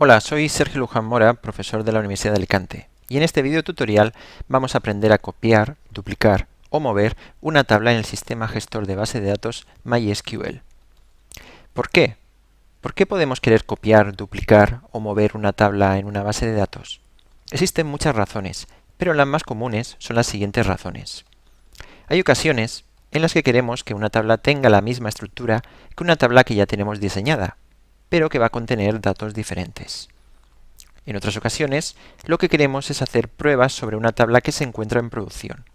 Hola, soy Sergio Luján Mora, profesor de la Universidad de Alicante, y en este video tutorial vamos a aprender a copiar, duplicar o mover una tabla en el sistema gestor de base de datos MySQL. ¿Por qué? ¿Por qué podemos querer copiar, duplicar o mover una tabla en una base de datos? Existen muchas razones, pero las más comunes son las siguientes razones. Hay ocasiones en las que queremos que una tabla tenga la misma estructura que una tabla que ya tenemos diseñada, pero que va a contener datos diferentes. En otras ocasiones, lo que queremos es hacer pruebas sobre una tabla que se encuentra en producción.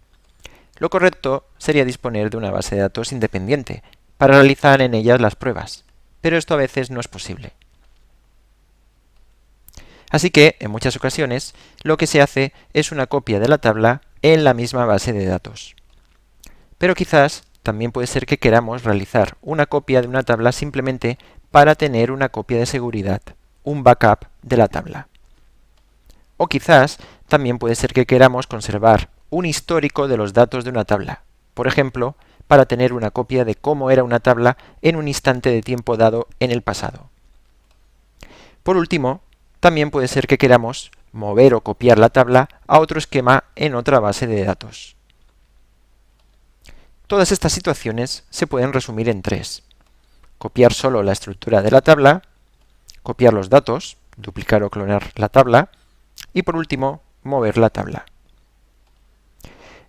Lo correcto sería disponer de una base de datos independiente para realizar en ellas las pruebas, pero esto a veces no es posible. Así que, en muchas ocasiones, lo que se hace es una copia de la tabla en la misma base de datos. Pero quizás también puede ser que queramos realizar una copia de una tabla simplemente para tener una copia de seguridad, un backup de la tabla. O quizás también puede ser que queramos conservar un histórico de los datos de una tabla, por ejemplo, para tener una copia de cómo era una tabla en un instante de tiempo dado en el pasado. Por último, también puede ser que queramos mover o copiar la tabla a otro esquema en otra base de datos. Todas estas situaciones se pueden resumir en tres: copiar solo la estructura de la tabla, copiar los datos, duplicar o clonar la tabla, y por último, mover la tabla.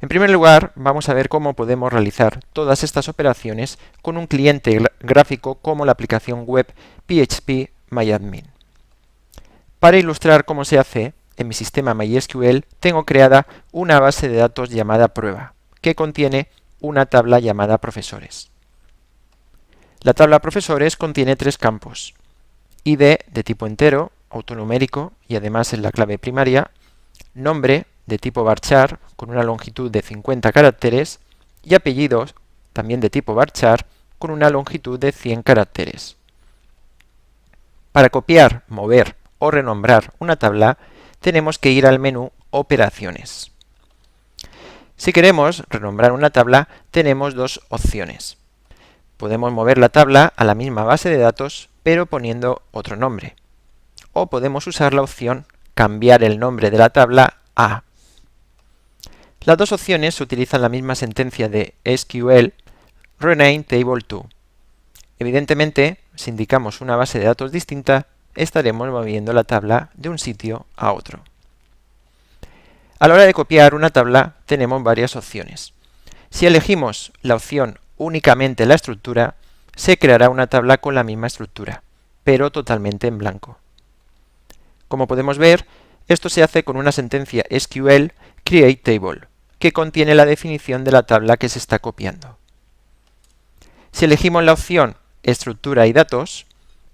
En primer lugar, vamos a ver cómo podemos realizar todas estas operaciones con un cliente gráfico como la aplicación web PHP Para ilustrar cómo se hace, en mi sistema MySQL tengo creada una base de datos llamada prueba, que contiene una tabla llamada profesores. La tabla profesores contiene tres campos: ID de tipo entero, autonumérico y además en la clave primaria, nombre de tipo varchar con una longitud de 50 caracteres y apellidos también de tipo varchar con una longitud de 100 caracteres. Para copiar, mover o renombrar una tabla tenemos que ir al menú Operaciones. Si queremos renombrar una tabla tenemos dos opciones. Podemos mover la tabla a la misma base de datos pero poniendo otro nombre. O podemos usar la opción Cambiar el nombre de la tabla a. Las dos opciones utilizan la misma sentencia de SQL Rename Table to. Evidentemente, si indicamos una base de datos distinta, estaremos moviendo la tabla de un sitio a otro. A la hora de copiar una tabla tenemos varias opciones. Si elegimos la opción únicamente la estructura, se creará una tabla con la misma estructura, pero totalmente en blanco. Como podemos ver, esto se hace con una sentencia SQL create table, que contiene la definición de la tabla que se está copiando. Si elegimos la opción estructura y datos,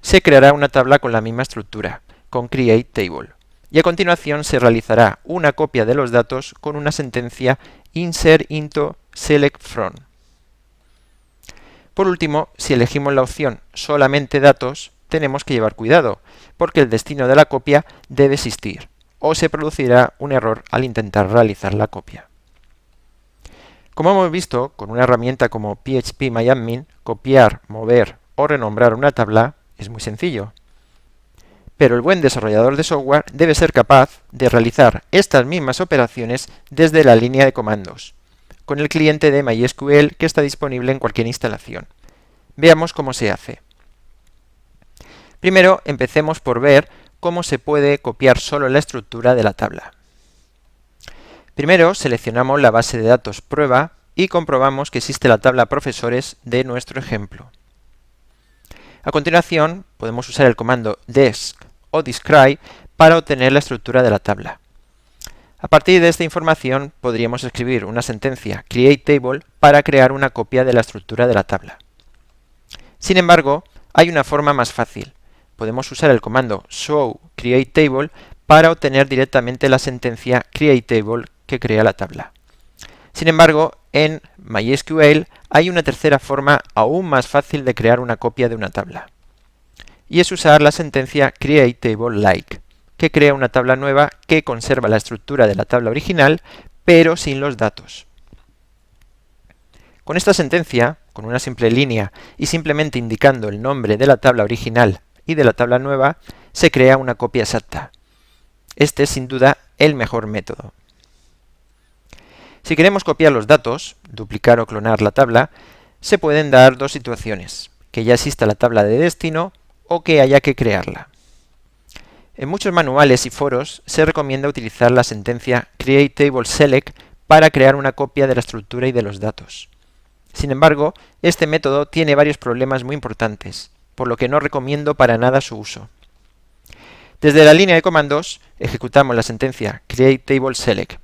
se creará una tabla con la misma estructura, con create table, y a continuación se realizará una copia de los datos con una sentencia insert into select from. Por último, si elegimos la opción solamente datos, tenemos que llevar cuidado, porque el destino de la copia debe existir, o se producirá un error al intentar realizar la copia. Como hemos visto, con una herramienta como PHP copiar, mover o renombrar una tabla es muy sencillo. Pero el buen desarrollador de software debe ser capaz de realizar estas mismas operaciones desde la línea de comandos, con el cliente de MySQL que está disponible en cualquier instalación. Veamos cómo se hace. Primero, empecemos por ver cómo se puede copiar solo la estructura de la tabla. Primero, seleccionamos la base de datos prueba y comprobamos que existe la tabla profesores de nuestro ejemplo. A continuación, podemos usar el comando desc o describe para obtener la estructura de la tabla. A partir de esta información, podríamos escribir una sentencia create table para crear una copia de la estructura de la tabla. Sin embargo, hay una forma más fácil. Podemos usar el comando show create table para obtener directamente la sentencia create table que crea la tabla. Sin embargo, en MySQL hay una tercera forma aún más fácil de crear una copia de una tabla. Y es usar la sentencia create table like, que crea una tabla nueva que conserva la estructura de la tabla original, pero sin los datos. Con esta sentencia, con una simple línea y simplemente indicando el nombre de la tabla original y de la tabla nueva, se crea una copia exacta. Este es sin duda el mejor método. Si queremos copiar los datos, duplicar o clonar la tabla, se pueden dar dos situaciones: que ya exista la tabla de destino o que haya que crearla. En muchos manuales y foros se recomienda utilizar la sentencia createTableSelect para crear una copia de la estructura y de los datos. Sin embargo, este método tiene varios problemas muy importantes, por lo que no recomiendo para nada su uso. Desde la línea de comandos, ejecutamos la sentencia createTableSelect.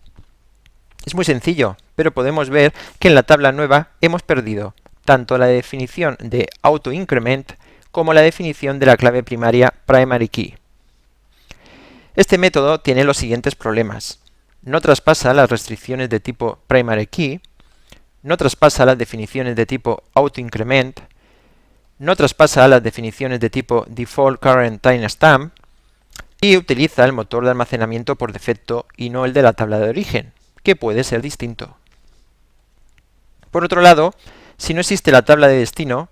Es muy sencillo, pero podemos ver que en la tabla nueva hemos perdido tanto la definición de AutoIncrement como la definición de la clave primaria PrimaryKey. Este método tiene los siguientes problemas: no traspasa las restricciones de tipo PrimaryKey, no traspasa las definiciones de tipo AutoIncrement, no traspasa las definiciones de tipo DefaultCurrentTimestamp y utiliza el motor de almacenamiento por defecto y no el de la tabla de origen, que puede ser distinto. Por otro lado, si no existe la tabla de destino,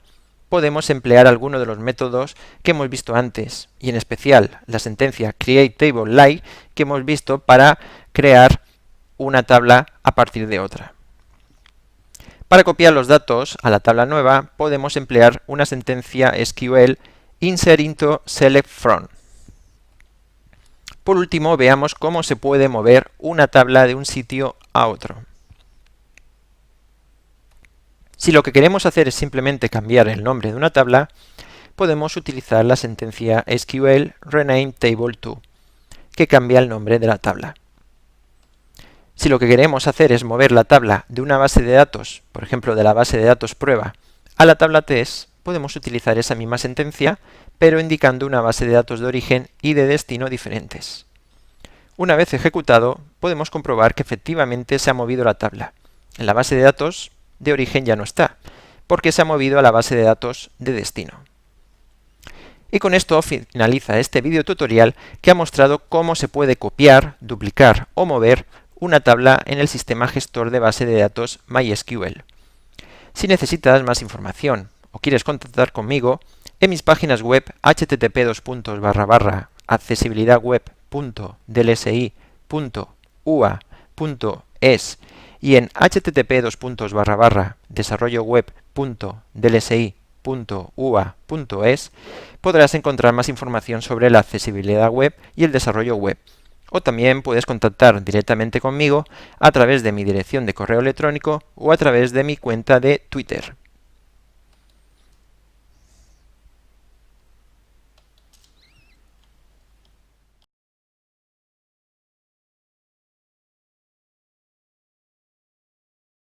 podemos emplear alguno de los métodos que hemos visto antes, y en especial la sentencia createTableLike que hemos visto para crear una tabla a partir de otra. Para copiar los datos a la tabla nueva, podemos emplear una sentencia SQL insert_into_select_from. Por último, veamos cómo se puede mover una tabla de un sitio a otro. Si lo que queremos hacer es simplemente cambiar el nombre de una tabla, podemos utilizar la sentencia SQL renameTable_to, que cambia el nombre de la tabla. Si lo que queremos hacer es mover la tabla de una base de datos, por ejemplo de la base de datos prueba, a la tabla test, podemos utilizar esa misma sentencia, pero indicando una base de datos de origen y de destino diferentes. Una vez ejecutado, podemos comprobar que efectivamente se ha movido la tabla. En la base de datos de origen ya no está, porque se ha movido a la base de datos de destino. Y con esto finaliza este video tutorial que ha mostrado cómo se puede copiar, duplicar o mover una tabla en el sistema gestor de base de datos MySQL. Si necesitas más información o quieres contactar conmigo, en mis páginas web http://accesibilidadweb.dlsi.ua.es y en http://desarrolloweb.dlsi.ua.es podrás encontrar más información sobre la accesibilidad web y el desarrollo web. O también puedes contactar directamente conmigo a través de mi dirección de correo electrónico o a través de mi cuenta de Twitter.